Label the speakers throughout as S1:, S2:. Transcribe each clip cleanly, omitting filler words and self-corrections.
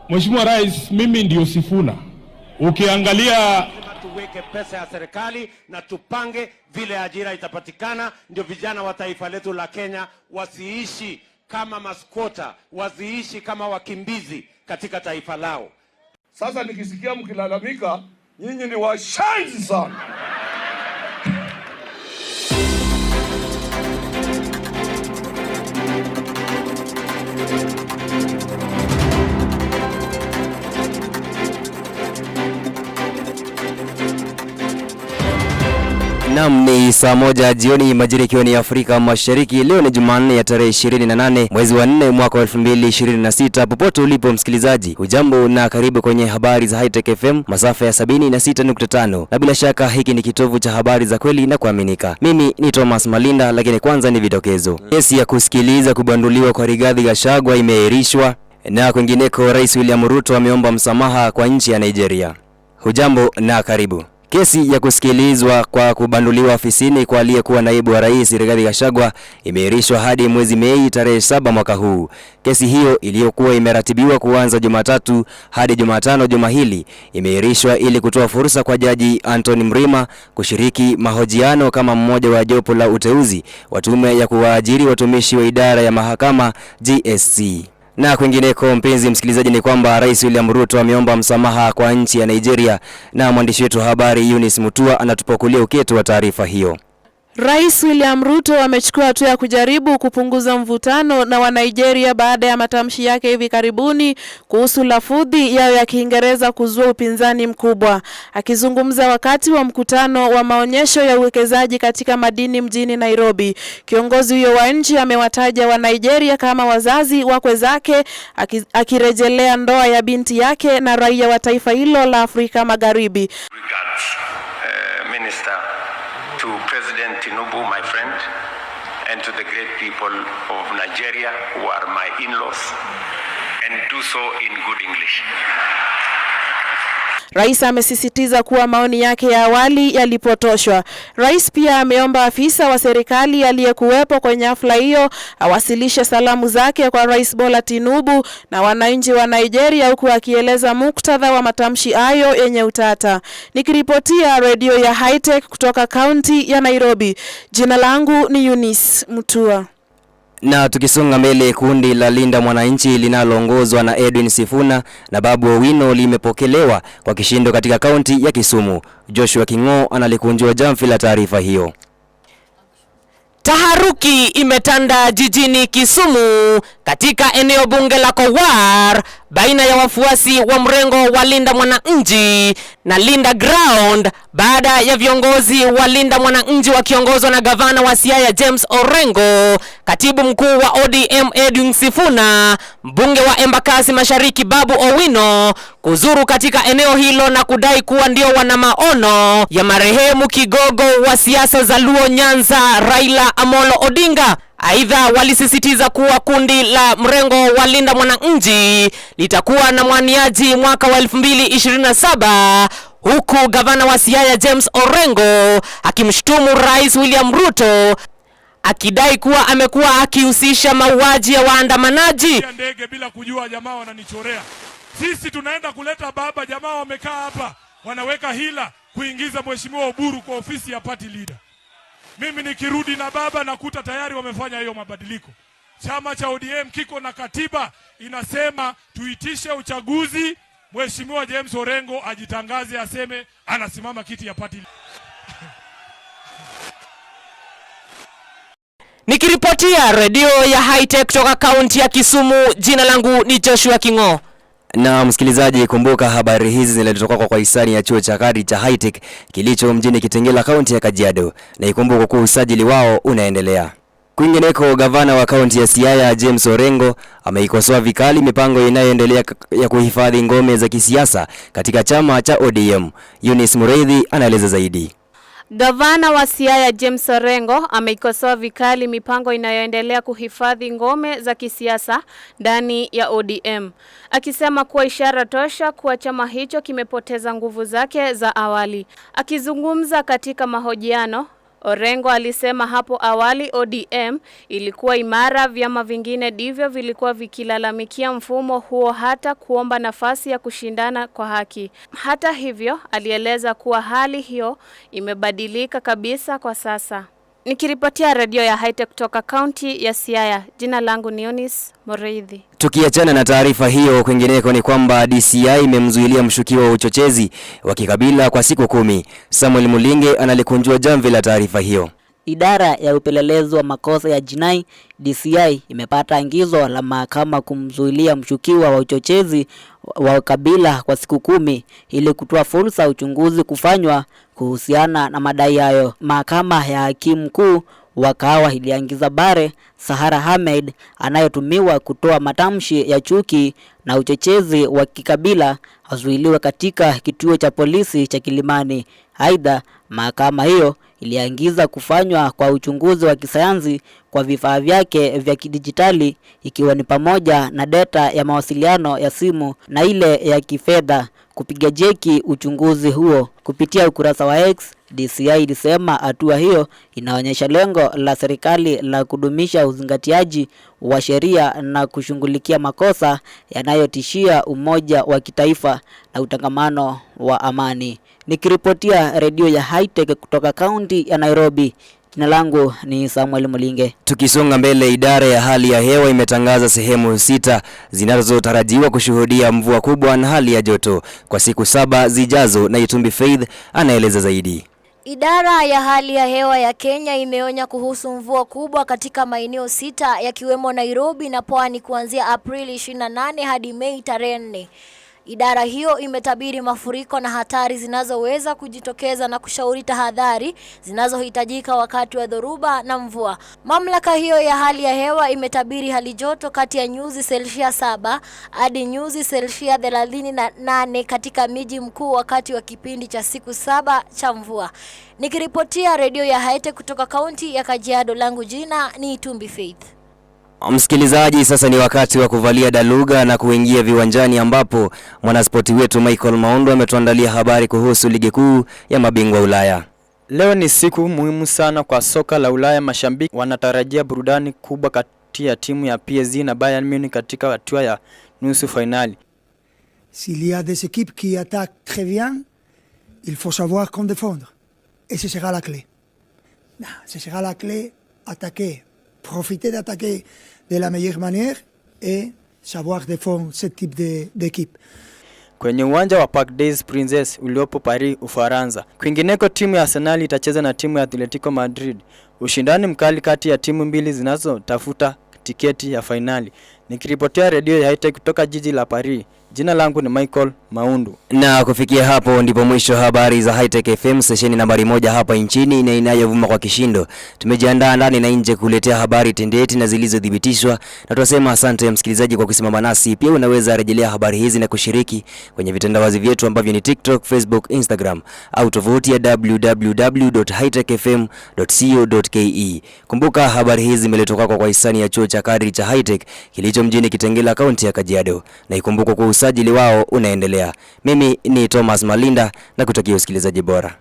S1: Mheshimiwa Rais, mimi ndio Sifuna. Ukiangalia
S2: tuweke pesa ya serikali na tupange vile ajira itapatikana, ndio vijana wa taifa letu la Kenya wasiishi kama maskota, wasiishi kama wakimbizi katika taifa lao.
S3: Sasa nikisikia mkilalamika, nyinyi ni washenzi sana.
S4: Naam, ni saa 1 jioni majira ikiwa ni Afrika Mashariki. Leo ni Jumanne ya tarehe 28 mwezi wa 4 mwaka 2026. Popote ulipo msikilizaji, hujambo na karibu kwenye habari za Hightech FM masafa ya 76.5. Na bila shaka hiki ni kitovu cha habari za kweli na kuaminika. Mimi ni Thomas Malinda, lakini kwanza ni vidokezo. Kesi ya kusikiliza kubanduliwa kwa Rigathi Gachagua imeahirishwa, na kwingineko Rais William Ruto ameomba msamaha kwa nchi ya Nigeria. Hujambo na karibu. Kesi ya kusikilizwa kwa kubanduliwa ofisini kwa aliyekuwa naibu wa rais Rigathi Gachagua imeahirishwa hadi mwezi Mei tarehe 7 mwaka huu. Kesi hiyo iliyokuwa imeratibiwa kuanza Jumatatu hadi Jumatano juma hili imeahirishwa ili kutoa fursa kwa Jaji Anthony Mrima kushiriki mahojiano kama mmoja wa jopo la uteuzi wa tume ya kuwaajiri watumishi wa idara ya mahakama GSC. Na kwingineko mpenzi msikilizaji, ni kwamba Rais William Ruto ameomba msamaha kwa nchi ya Nigeria, na mwandishi wetu wa habari Eunice Mutua anatupakulia uketo wa taarifa hiyo.
S5: Rais William Ruto amechukua hatua ya kujaribu kupunguza mvutano na wa Nigeria baada ya matamshi yake hivi karibuni kuhusu lafudhi yao ya Kiingereza kuzua upinzani mkubwa. Akizungumza wakati wa mkutano wa maonyesho ya uwekezaji katika madini mjini Nairobi, kiongozi huyo wa nchi amewataja wa Nigeria kama wazazi wakwe zake, akirejelea ndoa ya binti yake na raia wa taifa hilo la Afrika Magharibi.
S6: To President Tinubu, my friend, and to the great people of Nigeria who are my in-laws, and do so in good English.
S5: Rais amesisitiza kuwa maoni yake ya awali yalipotoshwa. Rais pia ameomba afisa wa serikali aliyekuwepo kwenye hafla hiyo awasilishe salamu zake kwa Rais Bola Tinubu na wananchi wa Nigeria, huku akieleza muktadha wa matamshi hayo yenye utata. Nikiripotia redio ya Hightech kutoka kaunti ya Nairobi, jina langu ni Eunice Mutua.
S4: Na tukisonga mbele, kundi la Linda Mwananchi linaloongozwa na Edwin Sifuna na Babu Owino limepokelewa kwa kishindo katika kaunti ya Kisumu. Joshua Kingo analikunjua jamvi la taarifa hiyo.
S7: Taharuki imetanda jijini Kisumu katika eneo bunge la Kowar baina ya wafuasi wa mrengo wa Linda Mwananchi na Linda Ground baada ya viongozi wa Linda Mwananchi wakiongozwa na gavana wa Siaya James Orengo, katibu mkuu wa ODM Edwin Sifuna, mbunge wa Embakasi Mashariki Babu Owino kuzuru katika eneo hilo na kudai kuwa ndio wana maono ya marehemu kigogo wa siasa za Luo Nyanza Raila Amolo Odinga. Aidha, walisisitiza kuwa kundi la mrengo wa Linda Mwananchi litakuwa na mwaniaji mwaka wa 2027, huku gavana wa Siaya James Orengo akimshutumu Rais William Ruto akidai kuwa amekuwa akihusisha mauaji ya waandamanaji.
S8: Ndege bila kujua jamaa wananichorea. Sisi tunaenda kuleta baba, jamaa wamekaa hapa wanaweka hila kuingiza Mheshimiwa Oburu kwa ofisi ya party leader. Mimi nikirudi na baba nakuta tayari wamefanya hiyo mabadiliko. Chama cha ODM kiko na katiba inasema tuitishe uchaguzi, Mheshimiwa James Orengo ajitangaze aseme anasimama kiti ya party.
S7: Nikiripotia redio ya Hightech kutoka kaunti ya Kisumu, jina langu ni Joshua Kingo.
S4: Na msikilizaji, kumbuka habari hizi zinaletwa kwa hisani ya chuo cha kadri cha Hightech kilicho mjini Kitengela, kaunti ya Kajiado, na ikumbuke kuwa usajili wao unaendelea. Kwingineko, gavana wa kaunti ya Siaya James Orengo ameikosoa vikali mipango inayoendelea ya kuhifadhi ngome za kisiasa katika chama cha ODM. Eunice Mureithi anaeleza zaidi.
S9: Gavana wa Siaya James Orengo ameikosoa vikali mipango inayoendelea kuhifadhi ngome za kisiasa ndani ya ODM, akisema kuwa ishara tosha kuwa chama hicho kimepoteza nguvu zake za awali. Akizungumza katika mahojiano, Orengo alisema hapo awali ODM ilikuwa imara, vyama vingine ndivyo vilikuwa vikilalamikia mfumo huo hata kuomba nafasi ya kushindana kwa haki. Hata hivyo, alieleza kuwa hali hiyo imebadilika kabisa kwa sasa. Nikiripotia redio ya Hightech kutoka kaunti ya Siaya, jina langu ni Eunice Moreithi.
S4: Tukiachana na taarifa hiyo, kwingineko ni kwamba DCI imemzuilia mshukiwa wa uchochezi wa kikabila kwa siku 10. Samuel Mulinge analikunjua jamvi la taarifa hiyo.
S10: Idara ya upelelezi wa makosa ya jinai DCI imepata angizo la mahakama kumzuilia mshukiwa wa uchochezi wa kabila kwa siku 10 ili kutoa fursa uchunguzi kufanywa kuhusiana na madai hayo. Mahakama ya hakimu mkuu wa Kahawa iliangiza Bare Sahara Ahmed anayetumiwa kutoa matamshi ya chuki na uchochezi wa kikabila azuiliwe katika kituo cha polisi cha Kilimani. Aidha, mahakama hiyo iliangiza kufanywa kwa uchunguzi wa kisayansi kwa vifaa vyake vya kidijitali, ikiwa ni pamoja na data ya mawasiliano ya simu na ile ya kifedha kupiga jeki uchunguzi huo. Kupitia ukurasa wa X, DCI ilisema hatua hiyo inaonyesha lengo la serikali la kudumisha uzingatiaji wa sheria na kushughulikia makosa yanayotishia umoja wa kitaifa na utangamano wa amani. Nikiripotia redio ya Hightech kutoka kaunti ya Nairobi, jina langu ni Samuel Mulinge.
S4: Tukisonga mbele, idara ya hali ya hewa imetangaza sehemu 6 zinazotarajiwa kushuhudia mvua kubwa na hali ya joto kwa siku 7 zijazo, na Itumbi Faith anaeleza zaidi.
S11: Idara ya hali ya hewa ya Kenya imeonya kuhusu mvua kubwa katika maeneo 6 yakiwemo Nairobi na Pwani kuanzia Aprili 28 hadi Mei tarehe 4. Idara hiyo imetabiri mafuriko na hatari zinazoweza kujitokeza na kushauri tahadhari zinazohitajika wakati wa dhoruba na mvua. Mamlaka hiyo ya hali ya hewa imetabiri hali joto kati ya nyuzi Celsius 7 hadi nyuzi Celsius 38 katika miji mkuu wakati wa kipindi cha siku 7 cha mvua. Nikiripotia redio ya Hightech kutoka kaunti ya Kajiado, langu jina ni Itumbi Faith.
S4: Msikilizaji, sasa ni wakati wa kuvalia daluga na kuingia viwanjani, ambapo mwanaspoti wetu Michael Maundo ametuandalia habari kuhusu ligi kuu ya mabingwa Ulaya.
S12: Leo ni siku muhimu sana kwa soka la Ulaya. Mashabiki wanatarajia burudani kubwa kati ya timu ya PSG na Bayern Munich katika hatua ya nusu finali.
S13: S'il y a des équipes qui attaquent très bien, il faut savoir comment défendre. Et ce sera la clé. Ce sera la clé, attaquer, profiter d'attaquer de la meilleure manière et savoir défendre ce type d'équipe.
S12: Kwenye uwanja wa Parc des Princes uliopo Paris, Ufaransa. Kwingineko, timu ya Arsenal itacheza na timu ya Atletico Madrid. Ushindani mkali kati ya timu mbili zinazotafuta tiketi ya finali. Nikiripotia redio ya Hightech kutoka jiji la Paris, jina langu ni Michael Maundu.
S4: Na kufikia hapo ndipo mwisho habari za Hightech FM, sesheni nambari 1 hapa nchini na inayovuma kwa kishindo. Tumejiandaa ndani na nje kuletea habari tendeti na zilizodhibitishwa, na tunasema asante msikilizaji kwa kusimama nasi. Pia unaweza rejelea habari hizi na kushiriki kwenye vitandawazi vyetu ambavyo ni TikTok, Facebook, Instagram au tovuti ya www.hightechfm.co.ke. Kumbuka habari hizi zimeletwa kwa hisani ya chuo cha kadri cha Hightech kilicho mjini Kitengela, kaunti ya Kajiado, na ikumbuke kwa usajili wao unaendelea. Mimi ni Thomas Malinda na kutakia usikilizaji bora.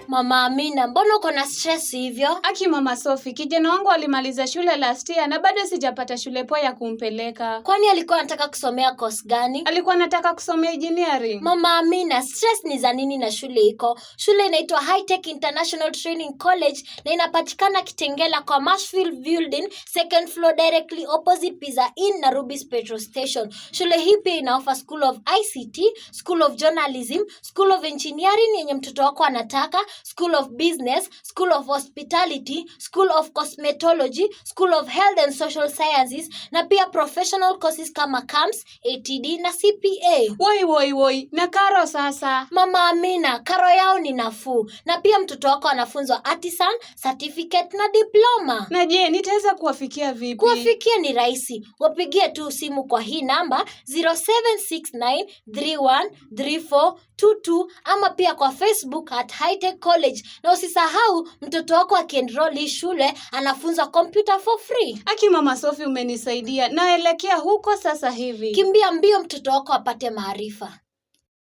S11: Mama Amina, mbona uko na stress hivyo?
S14: Aki Mama Sophie, kijana wangu alimaliza shule last year na bado sijapata shule poa ya kumpeleka.
S11: Kwani alikuwa anataka kusomea course gani?
S14: Alikuwa anataka kusomea engineering.
S11: Mama Amina, stress ni za nini na shule iko? Shule inaitwa Hightech International Training College na inapatikana Kitengela kwa Marshfield Building, second floor directly opposite Pizza Inn na Rubis Petrol Station. Shule hii pia inaofa School of ICT, School of Journalism, School of Engineering yenye mtoto wako anataka, School of Business, School of Hospitality, School of Cosmetology, School of Health and Social Sciences, na pia professional courses kama CAMS, ATD na CPA.
S14: Woi, na karo sasa?
S11: Mama Amina, karo yao ni nafuu, na pia mtoto wako anafunzwa artisan, certificate na diploma.
S14: Na je, nitaweza kuwafikia vipi?
S11: Kuwafikia ni rahisi. Wapigie tu simu kwa hii namba 07693134 Tutu ama pia kwa Facebook at Hightech College. Na usisahau mtoto wako akienroll hii shule anafunzwa computer for free.
S14: Aki Mama Sophie umenisaidia. Naelekea huko sasa hivi.
S11: Kimbia mbio mtoto wako apate maarifa.